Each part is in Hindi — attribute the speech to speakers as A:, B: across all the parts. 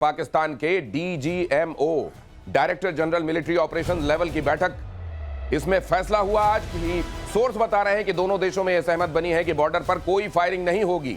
A: पाकिस्तान के DGMO director general military operation level की बैठक, इसमें फैसला हुआ आज की सोर्स बता रहे हैं कि दोनों देशों में यह सहमत बनी है कि बॉर्डर पर कोई फायरिंग नहीं होगी।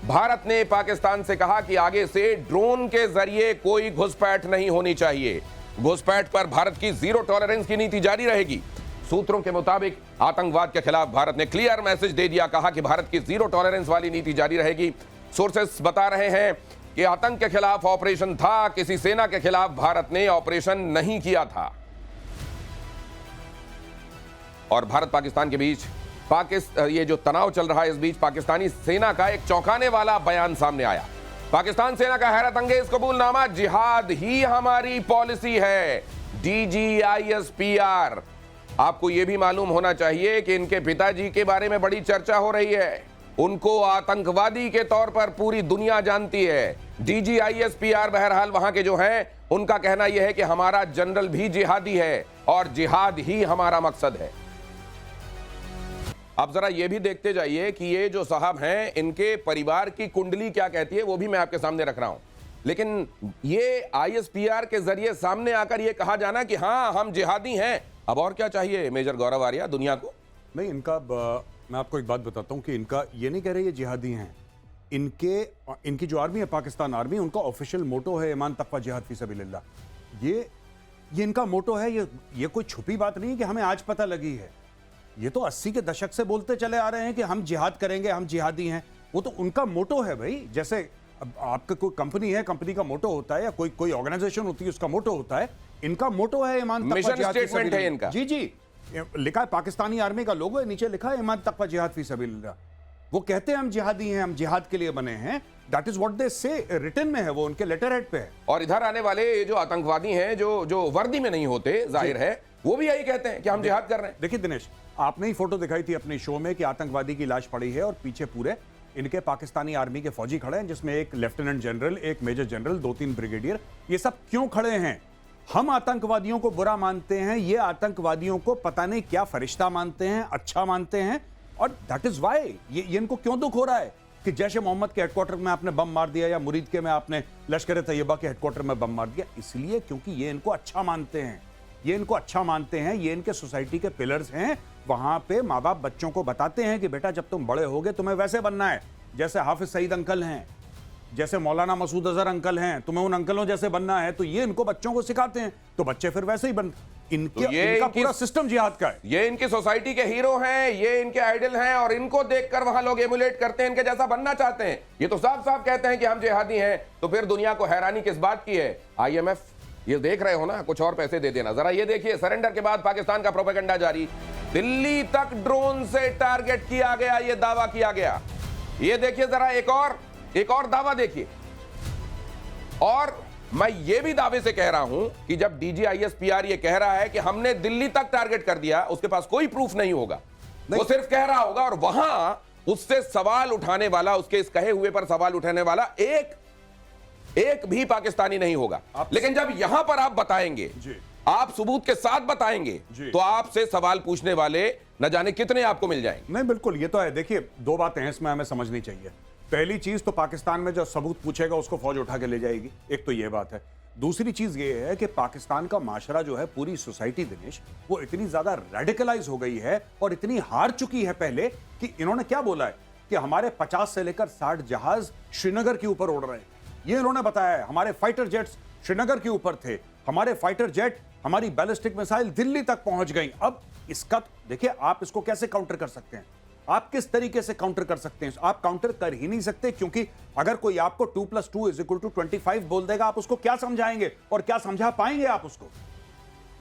A: भारत ने पाकिस्तान से कहा कि आगे से ड्रोन के जरिए कोई घुसपैठ नहीं होनी चाहिए। घुसपैठ पर भारत की जीरो टॉलरेंस की नीति जारी रहेगी। सूत्रों के मुताबिक आतंकवाद के खिलाफ भारत ने क्लियर मैसेज दे दिया, कहा कि भारत की जीरो टॉलरेंस वाली नीति जारी रहेगी। सोर्सेस बता रहे हैं कि आतंक के खिलाफ ऑपरेशन था, किसी सेना के खिलाफ भारत ने ऑपरेशन नहीं किया था। और भारत पाकिस्तान के बीच ये जो तनाव चल रहा है, इस बीच पाकिस्तानी सेना का एक चौंकाने वाला बयान सामने आया। पाकिस्तान सेना का हैरत अंगेज कबूलनामा, जिहाद ही हमारी पॉलिसी है। DGISPR। आपको यह भी मालूम होना चाहिए कि इनके पिताजी के बारे में बड़ी चर्चा हो रही है। उनको आतंकवादी के तौर पर पूरी दुनिया जानती है। DGISPR बहरहाल वहां के जो हैं, उनका कहना यह है कि हमारा जनरल भी जिहादी है और जिहाद ही हमारा मकसद है। अब जरा यह भी देखते जाइए कि ये जो साहब हैं, इनके परिवार की कुंडली क्या कहती है, वो भी मैं आपके सामने रख रहा हूं। लेकिन ये ISPR के जरिए सामने आकर ये कहा जाना कि हां हम जिहादी हैं, अब और क्या चाहिए मेजर गौरव आर्या दुनिया को?
B: नहीं, इनका मैं आपको एक बात बताता हूं कि इनका ये नहीं कह रहे ये जिहादी हैं। इनकी जो आर्मी है, पाकिस्तान आर्मी, उनका ऑफिशियल मोटो है ईमान तकवा जिहाद फी सबीलिल्लाह। ये इनका मोटो है। ये कोई छुपी बात नहीं कि हमें आज पता लगी है। ये तो 80 के दशक से बोलते चले आ रहे हैं कि हम जिहाद करेंगे, हम जिहादी हैं। वो तो उनका मोटो है भाई। जैसे अब आपका कोई कंपनी है, कंपनी का मोटो होता है, या कोई ऑर्गेनाइजेशन होती है, उसका मोटो होता है। इनका मोटो है ईमान तकवा
A: मिशन
B: जिहाद फी
A: स्टेटमेंट है इनका।
B: जी जी, लिखा है, पाकिस्तानी आर्मी का लोगो है, नीचे लिखा है ईमान तकवा जिहाद फी सबीलिल्लाह। वो कहते हैं हम जिहादी हैं, हम जिहाद के लिए बने हैं। दैट इज व्हाट दे से, रिटन में है, वो उनके लेटर हेड पे है।
A: और इधर आने वाले ये जो आतंकवादी हैं, जो वर्दी में नहीं होते, जाहिर है, वो भी यही कहते हैं कि हम जिहाद कर रहे हैं।
B: देखिए दिनेश, आपने ही फोटो दिखाई थी अपने शो में कि आतंकवादी की लाश पड़ी है और पीछे पूरे इनके पाकिस्तानी आर्मी के फौजी खड़े हैं, जिसमें एक लेफ्टिनेंट जनरल, एक मेजर जनरल, 2-3 ब्रिगेडियर। ये सब क्यों खड़े हैं? हम आतंकवादियों को बुरा मानते हैं, ये आतंकवादियों को पता नहीं क्या फरिश्ता मानते हैं, अच्छा मानते हैं। और दैट इज वाई ये इनको क्यों दुख हो रहा है कि जैश ए मोहम्मद के हेडक्वार्टर में आपने बम मार दिया, या मुरीद के में आपने लश्कर तैयबा के हेडक्वार्टर में बम मार दिया। इसलिए क्योंकि ये इनको अच्छा मानते हैं, ये इनको अच्छा मानते हैं, ये इनके सोसाइटी के पिलर्स हैं। वहां पे माँ बाप बच्चों को बताते हैं कि बेटा जब तुम बड़े होगे तुम्हें वैसे बनना है, जैसे हाफिज सईद अंकल हैं, जैसे मौलाना मसूद अजहर अंकल हैं, तुम्हें उन अंकलों जैसे बनना है। तो ये इनको बच्चों को सिखाते हैं, तो बच्चे फिर वैसे ही बनते। इनका पूरा सिस्टम जिहाद का है।
A: ये इनकी सोसाइटी के हीरो हैं, ये इनके आइडल हैं, और इनको देखकर वहां लोग एमुलेट करते हैं, इनके जैसा बनना चाहते हैं। ये तो साफ साफ कहते हैं कि हम जिहादी हैं। तो फिर दुनिया को हैरानी किस बात की है? IMF, ये देख रहे हो ना, कुछ और पैसे दे देना। जरा ये देखिए, सरेंडर के बाद पाकिस्तान का प्रोपेगेंडा जारी। दिल्ली तक ड्रोन से टारगेट किया गया, ये दावा किया गया। ये देखिए जरा, एक और दावा देखिए। और मैं ये भी दावे से कह रहा हूं कि जब DGISPR ये कह रहा है कि हमने दिल्ली तक टारगेट कर दिया, उसके पास कोई प्रूफ नहीं होगा, वो सिर्फ कह रहा होगा। और वहां उससे सवाल उठाने वाला, उसके इस कहे हुए पर सवाल उठाने वाला एक भी पाकिस्तानी नहीं होगा। लेकिन जब यहां पर आप बताएंगे, आप सबूत के साथ बताएंगे, तो आपसे सवाल पूछने वाले न जाने कितने आपको मिल जाएंगे।
B: नहीं, बिल्कुल, ये तो है। देखिए, दो बातें हैं इसमें हमें समझनी चाहिए। पहली चीज तो पाकिस्तान में जो सबूत पूछेगा उसको फौज उठा के ले जाएगी, एक तो ये बात है। दूसरी चीज ये है कि पाकिस्तान का माशरा जो है, पूरी सोसाइटी दिनेश, वो इतनी ज्यादा रेडिकलाइज हो गई है और इतनी हार चुकी है पहले, कि इन्होंने क्या बोला है कि हमारे 50 से लेकर 60 जहाज श्रीनगर के ऊपर उड़ रहे हैं। ये इन्होंने बताया है। हमारे फाइटर जेट्स श्रीनगर के ऊपर थे, हमारे फाइटर जेट, हमारी बैलिस्टिक मिसाइल दिल्ली तक पहुंच गई। अब इसका देखिए, आप इसको कैसे काउंटर कर सकते हैं? आप किस तरीके से काउंटर कर सकते हैं? आप काउंटर कर ही नहीं सकते, क्योंकि अगर कोई आपको 2+2 = 25 बोल देगा, आप उसको क्या समझाएंगे और क्या समझा पाएंगे आप उसको?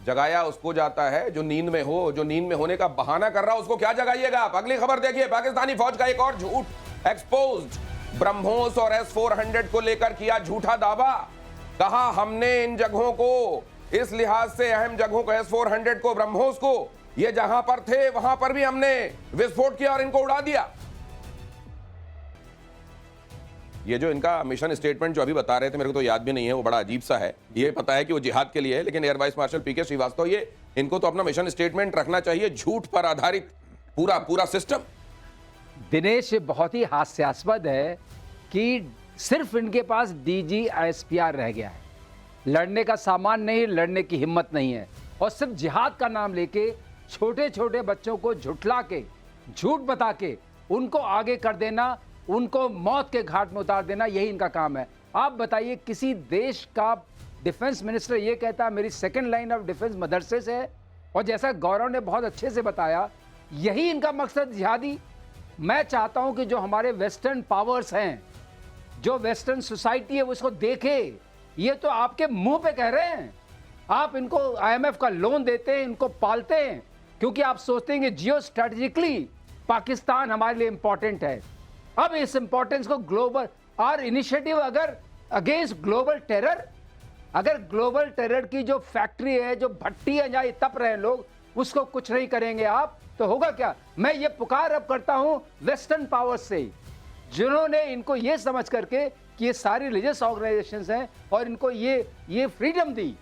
A: जगाया उसको जाता है जो नींद में हो, जो नींद में होने का बहाना कर रहा हो, उसको क्या जगाइएगा आप? अगली खबर देखिए, पाकिस्तानी फौज का एक और झूठ एक्सपोज्ड। ब्रह्मोस और S-400 को लेकर किया झूठा दावा। कहा हमने इन जगहों को, इस लिहाज से अहम जगहों को, S-400 को, ब्रह्मोस को, ये जहां पर थे वहां पर भी हमने विस्फोट किया और इनको उड़ा दिया। ये जो इनका मिशन स्टेटमेंट जो अभी बता रहे थे, मेरे को तो याद भी नहीं है, वो बड़ा अजीब सा है। ये पता है कि वो जिहाद के लिए है, लेकिन air vice marshal PK Srivastava, ये इनको तो अपना मिशन स्टेटमेंट रखना चाहिए, झूठ पर आधारित पूरा सिस्टम।
C: दिनेश, बहुत ही हास्यास्पद है कि सिर्फ इनके पास DGISPR रह गया है। लड़ने का सामान नहीं, लड़ने की हिम्मत नहीं है, और सिर्फ जिहाद का नाम लेके छोटे छोटे बच्चों को झुठला के, झूठ बता के उनको आगे कर देना, उनको मौत के घाट में उतार देना, यही इनका काम है। आप बताइए, किसी देश का डिफेंस मिनिस्टर ये कहता है मेरी सेकंड लाइन ऑफ डिफेंस मदरसे से है? और जैसा गौरव ने बहुत अच्छे से बताया, यही इनका मकसद जिहादी। मैं चाहता हूं कि जो हमारे वेस्टर्न पावर्स हैं, जो वेस्टर्न सोसाइटी है, वो इसको देखे। ये तो आपके मुंह पे कह रहे हैं। आप इनको IMF का लोन देते हैं, इनको पालते हैं, क्योंकि आप सोचते हैं कि जियो स्ट्रेटेजिकली पाकिस्तान हमारे लिए इंपॉर्टेंट है। अब इस इंपॉर्टेंस को ग्लोबल और इनिशिएटिव अगर अगेंस्ट ग्लोबल टेरर, अगर ग्लोबल टेरर की जो फैक्ट्री है, जो भट्टी है जहां तप रहे हैं लोग, उसको कुछ नहीं करेंगे आप, तो होगा क्या? मैं ये पुकार अब करता हूं वेस्टर्न पावर्स से, जिन्होंने इनको ये समझ करके कि ये सारी रिलीजियस ऑर्गेनाइजेशंस हैं और इनको ये फ्रीडम दी,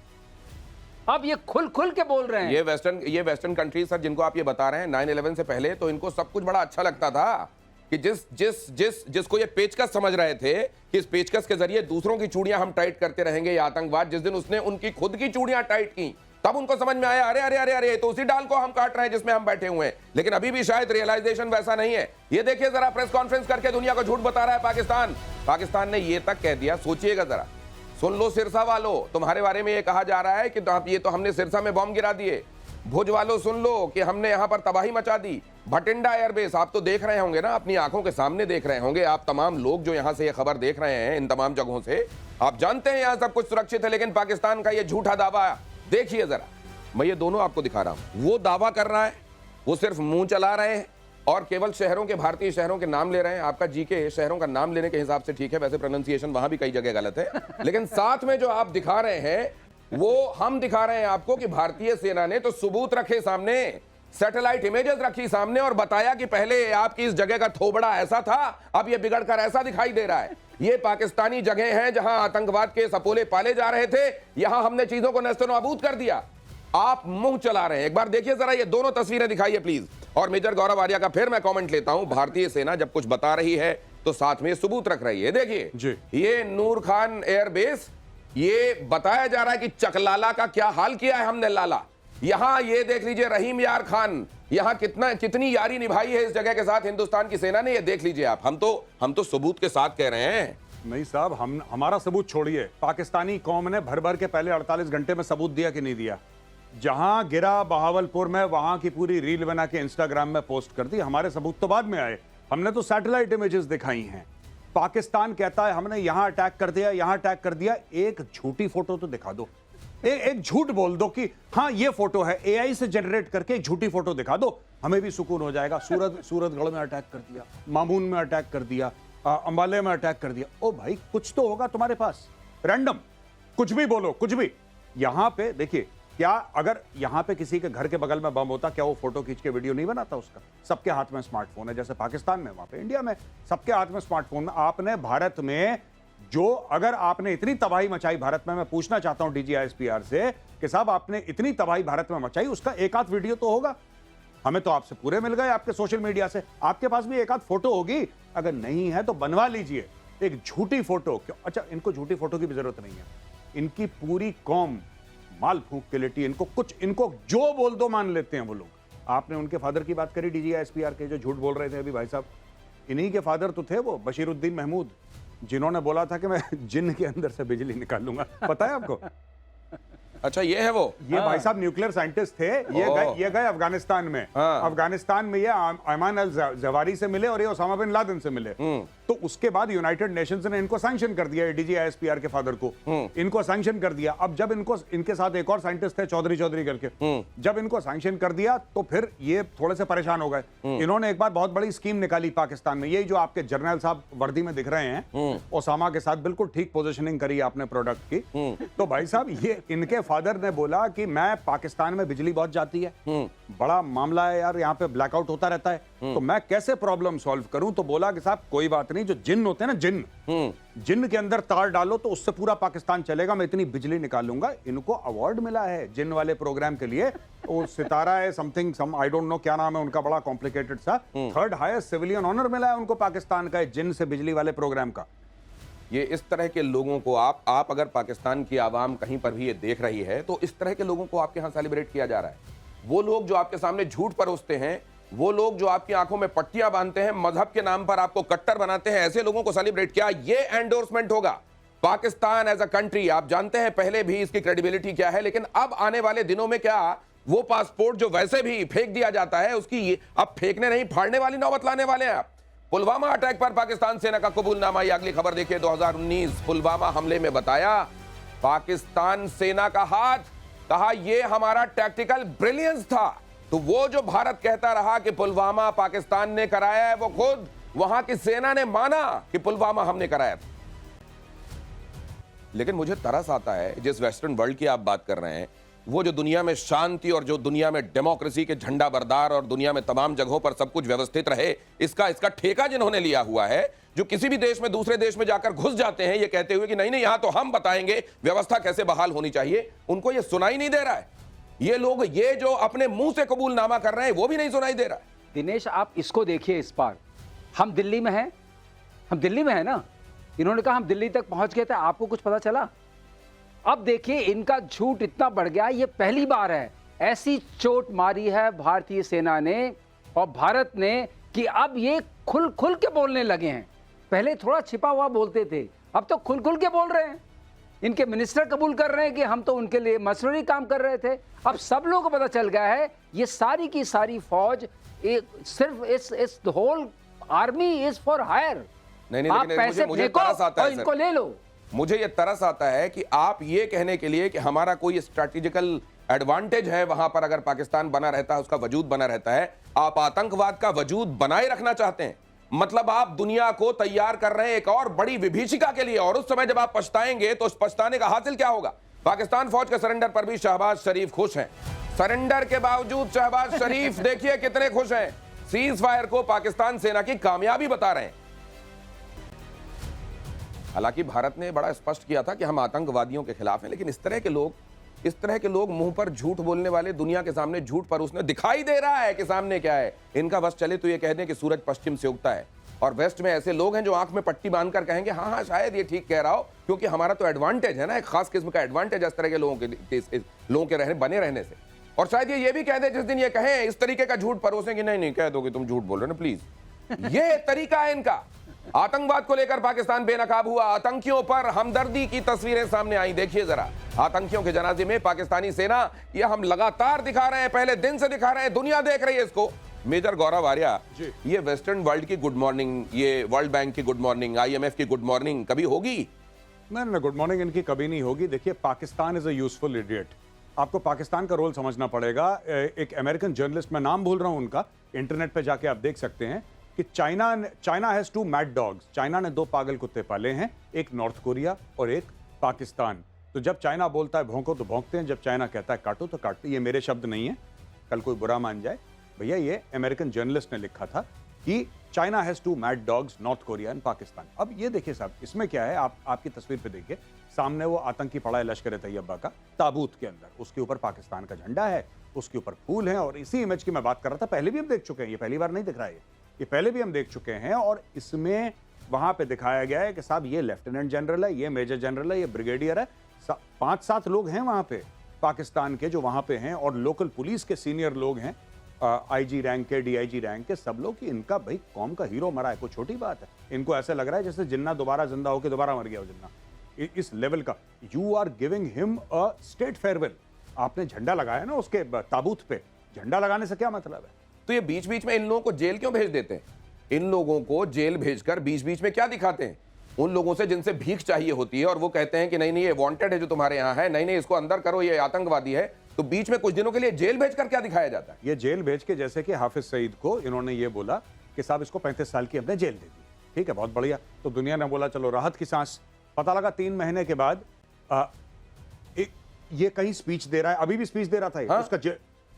C: अब ये खुल के बोल रहे हैं।
A: ये वेस्टर्न कंट्रीज सर, जिनको आप ये बता रहे हैं, 9/11 से पहले तो इनको सब कुछ बड़ा अच्छा लगता था कि जिसको ये पेचकस समझ रहे थे कि इस पेचकस के जरिए दूसरों की चूड़ियां हम टाइट करते रहेंगे, ये आतंकवाद, जिस दिन उसने उनकी खुद की चूड़ियां टाइट की, तब उनको समझ में आया, अरे अरे अरे अरे तो उसी डाल को हम काट रहे हैं जिसमें हम बैठे हुए हैं। लेकिन अभी भी शायद रियलाइजेशन वैसा नहीं है। ये देखिए जरा, प्रेस कॉन्फ्रेंस करके दुनिया को झूठ बता रहा है पाकिस्तान ने ये तक कह दिया, सोचिएगा जरा, सुन लो सिरसा वालों, तुम्हारे बारे में ये कहा जा रहा है कि ये तो हमने सिरसा में बॉम्ब गिरा दिए। भुज वालों सुन लो कि हमने यहां पर तबाही मचा दी। भटिंडा एयरबेस, आप तो देख रहे होंगे ना, अपनी आंखों के सामने देख रहे होंगे, आप तमाम लोग जो यहां से ये खबर देख रहे हैं, इन तमाम जगहों से, आप जानते हैं यहां सब कुछ सुरक्षित है। लेकिन पाकिस्तान का ये झूठा दावा देखिए जरा, मैं ये दोनों आपको दिखा रहा हूं। वो दावा कर रहा है, वो सिर्फ मुंह चला रहे हैं और केवल शहरों के, भारतीय शहरों के नाम ले रहे हैं। आपका जीके शहरों का नाम लेने के हिसाब से ठीक है, वैसे प्रोनाउंसिएशन वहां भी कई जगह गलत है। लेकिन साथ में जो आप दिखा रहे हैं, वो हम दिखा रहे हैं आपको कि भारतीय सेना ने तो सबूत रखे सामने, सैटेलाइट इमेजेस रखी सामने और बताया कि पहले आपकी इस जगह का थोबड़ा ऐसा था, अब ये बिगड़कर ऐसा दिखाई दे रहा है। ये पाकिस्तानी जगह है जहां आतंकवाद के सपोले पाले जा रहे थे, यहां हमने चीजों को नेस्तनाबूद कर दिया। आप मुंह चला रहे हैं। एक बार देखिए जरा, ये दोनों तस्वीरें दिखाइए प्लीज। और मेजर गौरव आर्या का फिर मैं कमेंट लेता हूं, भारतीय सेना जब कुछ बता रही है तो साथ में सबूत रख रही है। देखिए ये नूर खान एयरबेस, ये बताया जा रहा है कि चकलाला का क्या हाल किया है हमने लाला। यहां ये देख लीजिए रहीम यार खान, यहां कितनी यारी निभाई है इस जगह के साथ हिंदुस्तान की सेना ने, ये देख लीजिए आप। हम तो सबूत के साथ कह रहे हैं।
B: नहीं साहब, हमारा सबूत छोड़िए, पाकिस्तानी कौम ने भर भर के पहले 48 घंटे में सबूत दिया कि नहीं दिया? जहां गिरा बहावलपुर में, वहां की पूरी रील बना के इंस्टाग्राम में पोस्ट कर दी। हमारे सबूत तो बाद में आए, हमने तो सैटेलाइट इमेजेस दिखाई हैं। पाकिस्तान कहता है हमने यहां अटैक कर दिया, यहां अटैक कर दिया। एक झूठी फोटो तो दिखा दो, एक झूठ बोल दो कि हाँ ये फोटो है, AI से जनरेट करके एक झूठी फोटो दिखा दो, हमें भी सुकून हो जाएगा। सूरतगढ़ में अटैक कर दिया, मामून में अटैक कर दिया, अंबाले में अटैक कर दिया। ओ भाई, कुछ तो होगा तुम्हारे पास, रैंडम कुछ भी बोलो, कुछ भी। यहां पे देखिए, क्या अगर यहां पे किसी के घर के बगल में बम होता, क्या वो फोटो खींच के वीडियो नहीं बनाता उसका? सबके हाथ में स्मार्टफोन है, जैसे पाकिस्तान में, वहां पे इंडिया में सबके हाथ में स्मार्टफोन है। आपने भारत में जो, अगर आपने इतनी तबाही मचाई भारत में, मैं पूछना चाहता हूं DGISPR से कि साहब आपने इतनी तबाही भारत में मचाई, उसका एक आध वीडियो तो होगा। हमें तो आपसे पूरे मिल गए, आपके सोशल मीडिया से, आपके पास भी एक आध फोटो होगी। अगर नहीं है तो बनवा लीजिए एक झूठी फोटो। क्यों? अच्छा, इनको झूठी फोटो की भी जरूरत नहीं है। इनकी पूरी कौम माल फूंक के लेटी, इनको जो बोल दो मान लेते हैं वो लोग। आपने उनके फादर की बात करी, DGISPR के, जो झूठ बोल रहे थे अभी भाई साहब, इन्हीं के फादर तो थे वो बशीरुद्दीन महमूद, जिन्होंने बोला था कि मैं जिन्न के अंदर से बिजली निकालूंगा। पता है आपको?
A: अच्छा, ये है वो।
B: ये भाई साहब न्यूक्लियर साइंटिस्ट थे। ये गए अफगानिस्तान में। अफगानिस्तान में ये अयमान अल जवारी से मिले और ये ओसामा बिन लादेन से मिले। तो उसके बाद यूनाइटेड नेशंस ने इनको सैंक्शन कर दिया, DGISPR के फादर को इनको सैंक्शन कर दिया। अब जब इनके साथ एक और साइंटिस्ट थे चौधरी करके, जब इनको सैंक्शन कर दिया तो फिर ये थोड़े से परेशान हो गए। इन्होंने एक बार बहुत बड़ी स्कीम निकाली पाकिस्तान में, यही जो आपके जर्नल साहब वर्दी में दिख रहे हैं, ओसामा के साथ बिल्कुल ठीक पोजिशनिंग करी आपने प्रोडक्ट की। तो भाई साहब, ये इनके फादर ने बोला कि मैं, पाकिस्तान में बिजली बहुत जाती है, बड़ा मामला है यार, यहाँ पे ब्लैकआउट होता रहता है, तो मैं कैसे प्रॉब्लम सॉल्व करूं? तो बोला कि साहब कोई बात नहीं, जो जिन्न होते हैं ना, जिन्न के अंदर तार डालो तो उससे पूरा पाकिस्तान चलेगा, मैं इतनी बिजली निकालूंगा। इनको अवार्ड मिला है जिन्न वाले प्रोग्राम के लिए, वो सितारा है समथिंग, आई डोंट नो क्या नाम है उनका, बड़ा कॉम्प्लिकेटेड सा, 3rd हाईएस्ट सिविलियन ऑनर मिला है उनको पाकिस्तान का जिन्न से बिजली वाले प्रोग्राम का।
A: ये इस तरह के लोगों को आप अगर पाकिस्तान की आवाम कहीं पर भी ये देख रही है तो इस तरह के लोगों को आपके यहाँ सेलिब्रेट किया जा रहा है। वो लोग जो आपके सामने झूठ परोसते हैं, वो लोग जो आपकी आंखों में पट्टियां बांधते हैं, मजहब के नाम पर आपको कट्टर बनाते हैं, ऐसे लोगों को सेलिब्रेट किया, ये एंडोर्समेंट होगा। पाकिस्तान एज अ कंट्री, आप जानते हैं पहले भी इसकी क्रेडिबिलिटी क्या है, लेकिन अब आने वाले दिनों में क्या वो पासपोर्ट जो वैसे भी फेंक दिया जाता है उसकी अब फेंकने नहीं फाड़ने वाली नौबत लाने वाले हैं आप। पुलवामा अटैक पर पाकिस्तान सेना का कबूलनामा, ये अगली खबर देखिए। 2019 पुलवामा हमले में बताया पाकिस्तान सेना का हाथ, कहा यह हमारा टैक्टिकल ब्रिलियंस था। तो वो जो भारत कहता रहा कि पुलवामा पाकिस्तान ने कराया है, वो खुद वहां की सेना ने माना कि पुलवामा हमने कराया था। लेकिन मुझे तरस आता है जिस वेस्टर्न वर्ल्ड की आप बात कर रहे हैं, वो जो दुनिया में शांति और जो दुनिया में डेमोक्रेसी के झंडा बरदार और दुनिया में तमाम जगहों पर सब कुछ व्यवस्थित रहे, इसका ठेका जिन्होंने लिया हुआ है, जो किसी भी देश में दूसरे देश में जाकर घुस जाते हैं ये कहते हुए कि नहीं नहीं यहां तो हम बताएंगे व्यवस्था कैसे बहाल होनी चाहिए, उनको ये सुनाई नहीं दे रहा है। ये लोग ये जो अपने मुंह से कबूलनामा कर रहे हैं वो भी नहीं सुनाई दे रहा है।
C: दिनेश, आप इसको देखिए, इस बार हम दिल्ली में हैं, हम दिल्ली में हैं ना, इन्होंने कहा हम दिल्ली तक पहुंच गए थे, आपको कुछ पता चला? अब देखिए इनका झूठ इतना बढ़ गया, ये पहली बार है ऐसी चोट मारी है भारतीय सेना ने और भारत ने कि अब ये खुल खुल के बोलने लगे हैं। पहले थोड़ा छिपा हुआ बोलते थे, अब तो खुल खुल के बोल रहे हैं। इनके मिनिस्टर कबूल कर रहे हैं कि हम तो उनके लिए मसनरी काम कर रहे थे। अब सब लोगों को पता चल गया है ये सारी की सारी फौज सिर्फ इस whole army is for hire.
A: नहीं,
C: आप पैसे फेंको और इनको ले लो।
A: मुझे ये तरस आता है कि आप ये कहने के लिए कि हमारा कोई स्ट्रैटेजिकल एडवांटेज है वहां पर, अगर पाकिस्तान बना रहता है, उसका वजूद बना रहता है, आप आतंकवाद का वजूद बनाए रखना चाहते हैं। मतलब आप दुनिया को तैयार कर रहे हैं एक और बड़ी विभीषिका के लिए, और उस समय जब आप पछताएंगे तो उस पछताने का हासिल क्या होगा? पाकिस्तान फौज के सरेंडर पर भी शहबाज शरीफ खुश हैं। सरेंडर के बावजूद शहबाज शरीफ देखिए कितने खुश हैं। सीज फायर को पाकिस्तान सेना की कामयाबी बता रहे हैं। हालांकि भारत ने बड़ा स्पष्ट किया था कि हम आतंकवादियों के खिलाफ हैं, लेकिन इस तरह के लोग मुंह पर झूठ बोलने वाले, दुनिया के सामने झूठ पर उसने दिखाई दे रहा है कि सामने क्या है। इनका बस चले तो ये कह दें कि सूरज पश्चिम से उगता है, और वेस्ट में ऐसे लोग हैं जो आंख में पट्टी बांधकर कहेंगे हाँ हाँ शायद ये ठीक कह रहा हो, क्योंकि हमारा तो एडवांटेज है ना, एक खास किस्म का एडवांटेज इस तरह के लोगों के बने रहने से। और शायद ये भी कह दे जिस दिन ये कहें इस तरीके का झूठ परोसें कि नहीं नहीं कह दो कि तुम झूठ बोल रहे हो ना प्लीज। ये तरीका है इनका। आतंकवाद को लेकर पाकिस्तान बेनकाब हुआ, आतंकियों पर हमदर्दी की तस्वीरें सामने आई। देखिए जरा, आतंकियों के जनाजे में पाकिस्तानी सेना, ये हम लगातार दिखा रहे हैं, पहले दिन से दिखा रहे हैं, दुनिया देख रही है इसको। मेजर गौरव आर्या, ये वेस्टर्न वर्ल्ड की गुड मॉर्निंग, ये वर्ल्ड बैंक की गुड मॉर्निंग, IMF की गुड मॉर्निंग कभी होगी?
B: नहीं, गुड मॉर्निंग इनकी कभी नहीं होगी। देखिए, Pakistan is a useful idiot. आपको पाकिस्तान का रोल समझना पड़ेगा। एक अमेरिकन जर्नलिस्ट, मैं नाम भूल रहा हूं उनका, इंटरनेट पे जाके आप देख सकते हैं कि China has 2 mad dogs. China ने 2 पागल कुत्ते पाले हैं, एक नॉर्थ कोरिया और एक पाकिस्तान। तो जब चाइना बोलता है भौंको तो भौंकते हैं, जब चाइना कहता है काटो तो काटते। ये मेरे शब्द नहीं है, कल कोई बुरा मान जाए। भैया ये अमेरिकन जर्नलिस्ट ने लिखा था कि China has 2 mad dogs, north Korea and Pakistan. अब ये देखिए साहब, इसमें क्या है, आपकी तस्वीर पे देखिए, सामने वो आतंकी पड़ा है लश्कर तैयबा का, ताबूत के अंदर, उसके ऊपर पाकिस्तान का झंडा है, उसके ऊपर फूल है। और इसी इमेज की मैं बात कर रहा था, पहले भी हम देख चुके हैं, ये पहली बार नहीं दिख रहा है, ये पहले भी हम देख चुके हैं। और इसमें वहां पे दिखाया गया है कि साहब ये लेफ्टिनेंट जनरल है, ये मेजर जनरल है, ये ब्रिगेडियर है, 5-7 लोग हैं वहां पे पाकिस्तान के जो वहां पे हैं, और लोकल पुलिस के सीनियर लोग हैं, IG रैंक के, DIG रैंक के, सब लोग। कि इनका भाई कौम का हीरो मरा है, कोई छोटी बात है? इनको ऐसा लग रहा है जैसे जिन्ना दोबारा जिंदा होकर दोबारा मर गया हो जिन्ना, इस लेवल का। You are giving him a state farewell. आपने झंडा लगाया ना उसके ताबूत पे, झंडा लगाने से क्या मतलब है?
A: तो ये बीच बीच में इन लोगों को जेल क्यों भेज देते हैं? इन लोगों को जेल भेजकर बीच बीच में क्या दिखाते हैं? उन लोगों से जिनसे भीख चाहिए होती है, और वो कहते हैं कि नहीं नहीं ये वांटेड है जो तुम्हारे यहाँ है, नहीं नहीं इसको अंदर करो, ये आतंकवादी है, तो बीच में कुछ दिनों के लिए जेल भेजकर क्या दिखाया जाता है?
B: ये जेल भेज के, जैसे कि हाफिज सईद को इन्होंने ये बोला कि साहब इसको 35 साल की हमने जेल दे दी, ठीक है, बहुत बढ़िया। तो दुनिया ने बोला चलो राहत की सांस। पता लगा 3 महीने के बाद ये कहीं स्पीच दे रहा है, अभी भी स्पीच दे रहा था।
A: हाँ?
B: उसका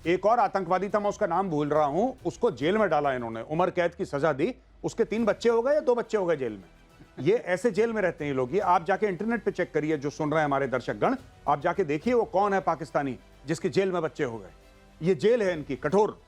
B: एक और आतंकवादी था, मैं उसका नाम भूल रहा हूं, उसको जेल में डाला इन्होंने, उम्र कैद की सजा दी, उसके 3 बच्चे हो गए या 2 बच्चे हो गए जेल में। ये ऐसे जेल में रहते हैं ये लोग। ये आप जाके इंटरनेट पे चेक करिए, जो सुन रहे हैं हमारे दर्शकगण, आप जाके देखिए वो कौन है पाकिस्तानी जिसके जेल में बच्चे हो गए। ये जेल है इनकी, कठोर।